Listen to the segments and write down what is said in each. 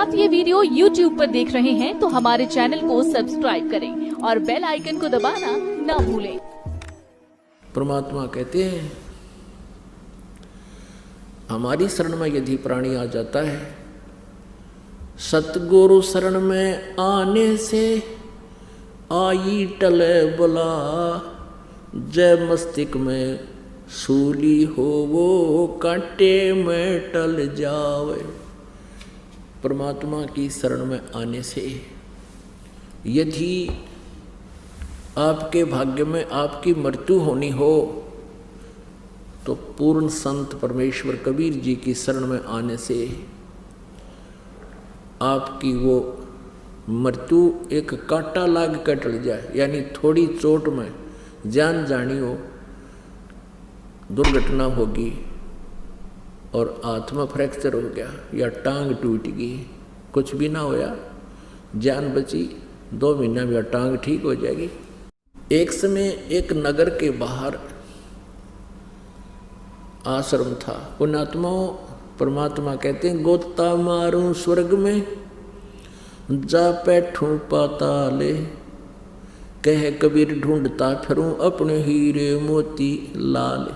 आप ये video YouTube पर देख रहे हैं तो हमारे चैनल को सब्सक्राइब करें और बेल आइकन को दबाना ना भूलें। परमात्मा कहते हैं हमारी शरण में यदि प्राणी आ जाता है, सतगुरु शरण में आने से आई टले बला, जय मस्तिष्क में सूली हो वो कांटे में टल जावे। परमात्मा की शरण में आने से यदि आपके भाग्य में आपकी मृत्यु होनी हो तो पूर्ण संत परमेश्वर कबीर जी की शरण में आने से आपकी वो मृत्यु एक कांटा लाग कर टल जाए, यानी थोड़ी चोट में जान जानी हो, दुर्घटना होगी और आत्मा फ्रैक्चर हो गया या टांग टूट गई, कुछ भी ना होया, जान बची, 2 महीना में टांग ठीक हो जाएगी। एक समय एक नगर के बाहर आश्रम था। पुण्यात्माओं, परमात्मा कहते हैं गोता मारूं स्वर्ग में जा बैठूं पाताले, कह कबीर ढूंढता फिरूं अपने हीरे मोती लाल।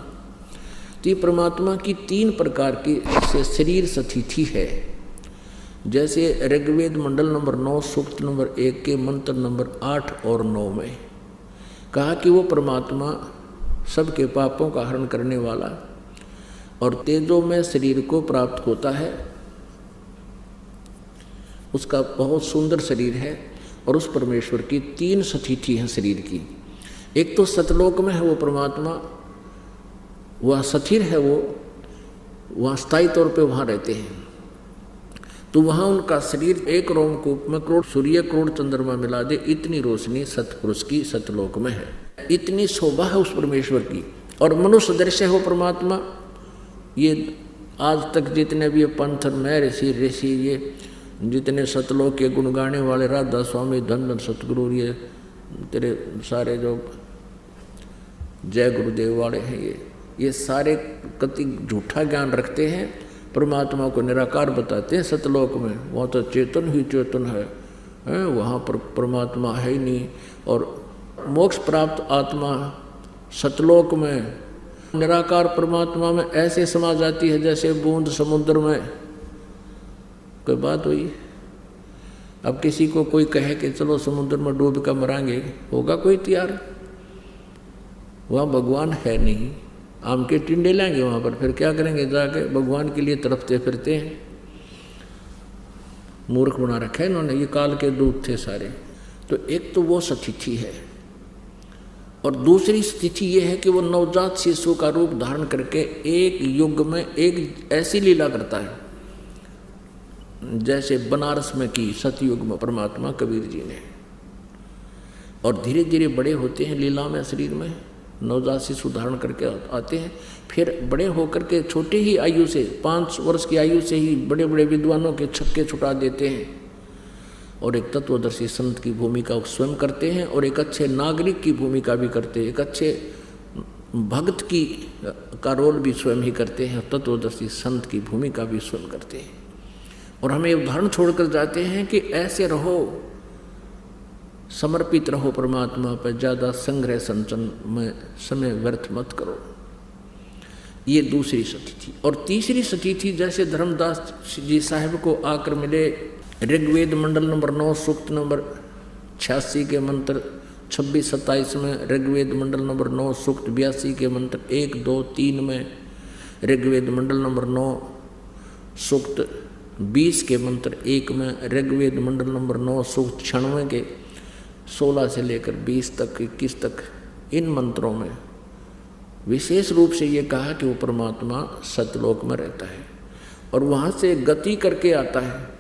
तो परमात्मा की 3 प्रकार की से शरीर स्थिति है। जैसे ऋग्वेद मंडल नंबर 9 सूक्त नंबर 1 के मंत्र नंबर 8 और 9 में कहा कि वो परमात्मा सबके पापों का हरण करने वाला और तेजों में शरीर को प्राप्त होता है। उसका बहुत सुंदर शरीर है और उस परमेश्वर की 3 स्थिति हैं शरीर की। एक तो सतलोक में है वो परमात्मा, वह स्थिर है, वो वहाँ स्थायी तौर पे वहाँ रहते हैं। तो वहाँ उनका शरीर एक रोमकूप में करोड़ सूर्य करोड़ चंद्रमा मिला दे इतनी रोशनी सतपुरुष की सतलोक में है, इतनी शोभा है उस परमेश्वर की। और मनुष्य दृश्य हो परमात्मा। ये आज तक जितने भी पंथ में ऋषि ये जितने सतलोक के गुण गाने वाले राधा स्वामी धन धन सतगुरु, ये तेरे सारे जो जय गुरुदेव वाले हैं, ये सारे कति झूठा ज्ञान रखते हैं, परमात्मा को निराकार बताते हैं। सतलोक में वहाँ तो चेतन ही चेतन है, वहाँ पर परमात्मा है ही नहीं। और मोक्ष प्राप्त आत्मा सतलोक में निराकार परमात्मा में ऐसे समा जाती है जैसे बूंद समुद्र में। कोई बात हुई? अब किसी को कोई कहे कि चलो समुद्र में डूब कर मरांगे, होगा कोई तैयार? वहाँ भगवान है नहीं, आम के टिंडे लेंगे वहाँ पर, फिर क्या करेंगे जाके? भगवान के लिए तड़पते फिरते हैं। मूर्ख बना रखा है इन्होंने, ये काल के दूत थे सारे। तो एक तो वो स्थिति है और दूसरी स्थिति ये है कि वो नवजात शिशु का रूप धारण करके एक युग में एक ऐसी लीला करता है जैसे बनारस में की सतयुग में परमात्मा कबीर जी ने। और धीरे धीरे बड़े होते हैं लीला में, शरीर में नवजात शिशु धारण करके आते हैं। फिर बड़े होकर के छोटे ही आयु से 5 वर्ष की आयु से ही बड़े बड़े विद्वानों के छक्के छुटा देते हैं और एक तत्वदर्शी संत की भूमिका स्वयं करते हैं और एक अच्छे नागरिक की भूमिका भी करते हैं, एक अच्छे भक्त की का रोल भी स्वयं ही करते हैं, तत्वदर्शी संत की भूमिका भी स्वयं करते हैं। और हमें उदाहरण छोड़कर जाते हैं कि ऐसे रहो, समर्पित रहो परमात्मा पर, ज़्यादा संग्रह संचन में समय व्यर्थ मत करो। ये दूसरी स्थिति। और तीसरी स्थिति जैसे धर्मदास जी साहिब को आकर मिले ऋग्वेद मंडल नंबर 9 सूक्त नंबर 86 के मंत्र 26-27 में, ऋग्वेद मंडल नंबर 9 सूक्त 82 के मंत्र 1, 2, 3 में, ऋग्वेद मंडल नंबर 9 सूक्त 20 के मंत्र 1 में, ऋग्वेद मंडल नंबर 9 सूक्त 96 के 16 से लेकर 20 तक 21 तक, इन मंत्रों में विशेष रूप से ये कहा कि वो परमात्मा सतलोक में रहता है और वहाँ से गति करके आता है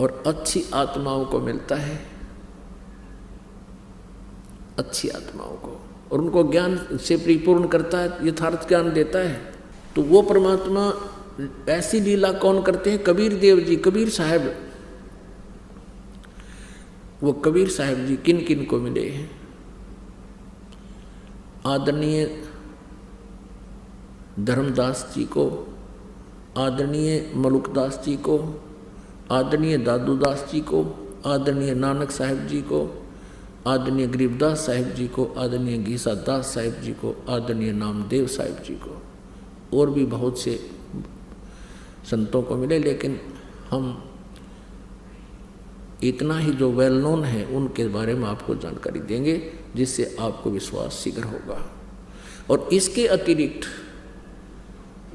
और अच्छी आत्माओं को मिलता है, अच्छी आत्माओं को, और उनको ज्ञान से परिपूर्ण करता है, यथार्थ ज्ञान देता है। तो वो परमात्मा ऐसी लीला कौन करते हैं? कबीर देव जी, कबीर साहब। वो कबीर साहब जी किन किन को मिले हैं? आदरणीय धर्मदास जी को आदरणीय मलुकदास जी को, आदरणीय दादूदास जी को, आदरणीय नानक साहिब जी को, आदरणीय गरीबदास साहिब जी को, आदरणीय गीसादास साहिब जी को, आदरणीय नामदेव साहिब जी को, और भी बहुत से संतों को मिले, लेकिन हम इतना ही जो वेल नोन है उनके बारे में आपको जानकारी देंगे, जिससे आपको विश्वास शीघ्र होगा। और इसके अतिरिक्त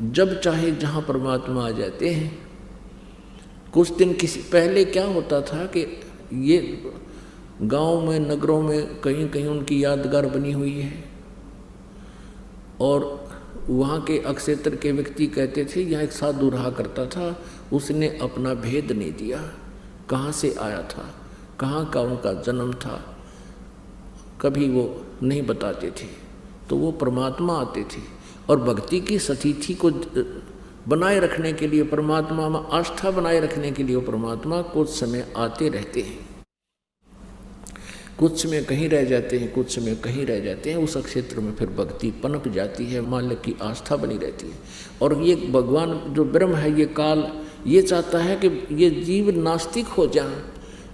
जब चाहे जहाँ परमात्मा आ जाते हैं। कुछ दिन किसी पहले क्या होता था कि ये गांव में, नगरों में कहीं कहीं उनकी यादगार बनी हुई है, और वहाँ के अक्षेत्र के व्यक्ति कहते थे यहाँ एक साधु रहा करता था, उसने अपना भेद नहीं दिया, कहाँ से आया था, कहाँ का उनका जन्म था, कभी वो नहीं बताते थे। तो वो परमात्मा आते थे, और भक्ति की सतिथि को बनाए रखने के लिए, परमात्मा में आस्था बनाए रखने के लिए वो परमात्मा कुछ समय आते रहते हैं, कुछ समय कहीं रह जाते हैं, कुछ समय कहीं रह जाते हैं। उस क्षेत्र में फिर भक्ति पनप जाती है, मालिक की आस्था बनी रहती है। और ये भगवान जो ब्रह्म है, ये काल ये चाहता है कि ये जीव नास्तिक हो जाएं,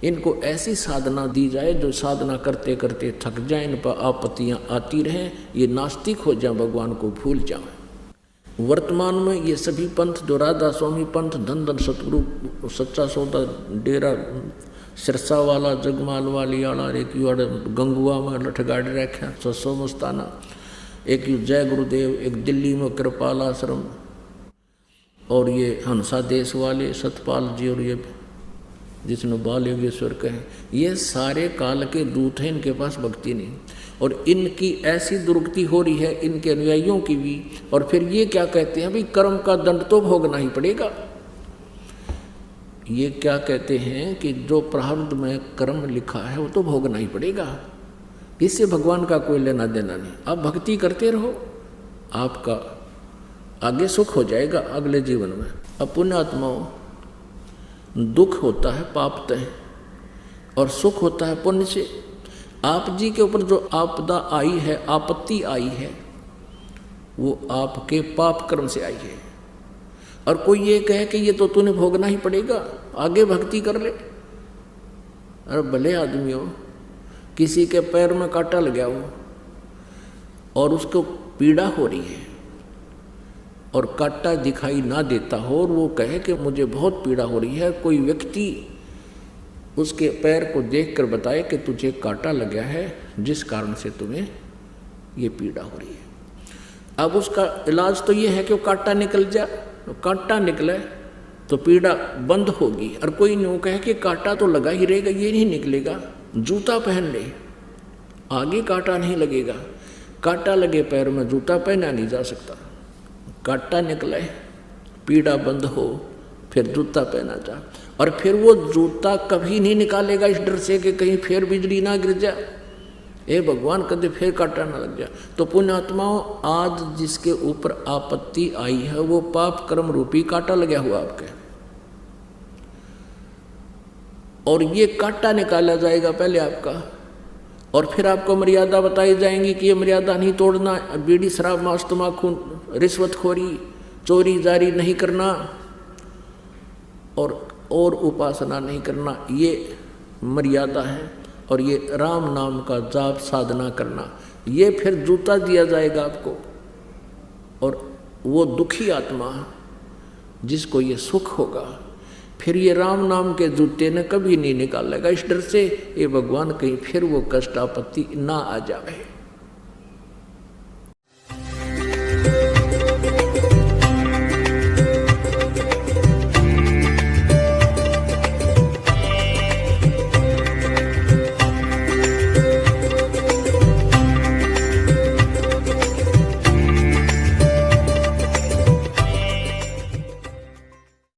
इनको ऐसी साधना दी जाए जो साधना करते करते थक जाए, इन पर आपत्तियाँ आती रहें, ये नास्तिक हो जाएं, भगवान को भूल जाएं। वर्तमान में ये सभी पंथ जो राधा स्वामी पंथ, धन धन सतगुरु सच्चा सौदा डेरा सिरसा वाला, जगमाल वाली आला, एक यू गंगुआ में लठगाड़ रखा 600 मस्ताना, एक यू जय गुरुदेव, एक दिल्ली में कृपाल आश्रम, और ये हंसा देश वाले सतपाल जी, और ये जिसमें बाल योगेश्वर कहें, ये सारे काल के दूत हैं, इनके पास भक्ति नहीं। और इनकी ऐसी दुर्गति हो रही है, इनके अनुयायियों की भी। और फिर ये क्या कहते हैं, भाई कर्म का दंड तो भोगना ही पड़ेगा। ये क्या कहते हैं कि जो प्रारब्ध में कर्म लिखा है वो तो भोगना ही पड़ेगा, इससे भगवान का कोई लेना देना नहीं। आप भक्ति करते रहो, आपका आगे सुख हो जाएगा अगले जीवन में। अब पुण्यात्माओं, दुख होता है पाप तय, और सुख होता है पुण्य से। आप जी के ऊपर जो आपदा आई है, आपत्ति आई है, वो आपके पाप कर्म से आई है। और कोई ये कहे कि ये तो तूने भोगना ही पड़ेगा, आगे भक्ति कर ले। अरे भले आदमी हो, किसी के पैर में कांटा लग गया हो और उसको पीड़ा हो रही है, और कांटा दिखाई ना देता हो, और वो कहे कि मुझे बहुत पीड़ा हो रही है, कोई व्यक्ति उसके पैर को देखकर बताए कि तुझे कांटा लग गया है, जिस कारण से तुम्हें ये पीड़ा हो रही है। अब उसका इलाज तो ये है कि वो कांटा निकल जाए, कांटा निकले तो पीड़ा बंद होगी। और कोई यूँ कहे कि कांटा तो लगा ही रहेगा, ये नहीं निकलेगा, जूता पहन ले, आगे कांटा नहीं लगेगा। कांटा लगे पैर में जूता पहना नहीं जा सकता। कांटा निकले, पीड़ा बंद हो, फिर जूता पहना जा। और फिर वो जूता कभी नहीं निकालेगा इस डर से कि कहीं फिर बिजली ना गिर जाए, ए भगवान कदे फिर कांटा ना लग जाए। तो पुण्यात्माओं, आज जिसके ऊपर आपत्ति आई है वो पाप कर्म रूपी कांटा लगा हुआ आपके, और ये कांटा निकाला जाएगा पहले आपका, और फिर आपको मर्यादा बताई जाएंगी कि ये मर्यादा नहीं तोड़ना, बीड़ी शराब मांस तम्बाकू रिश्वतखोरी चोरी जारी नहीं करना, और उपासना नहीं करना, ये मर्यादा है। और ये राम नाम का जाप साधना करना, ये फिर जूता दिया जाएगा आपको। और वो दुखी आत्मा जिसको ये सुख होगा, फिर ये राम नाम के जूते ने कभी नहीं निकालेगा इस डर से, ये भगवान कहीं फिर वो कष्ट आपत्ति ना आ जाए।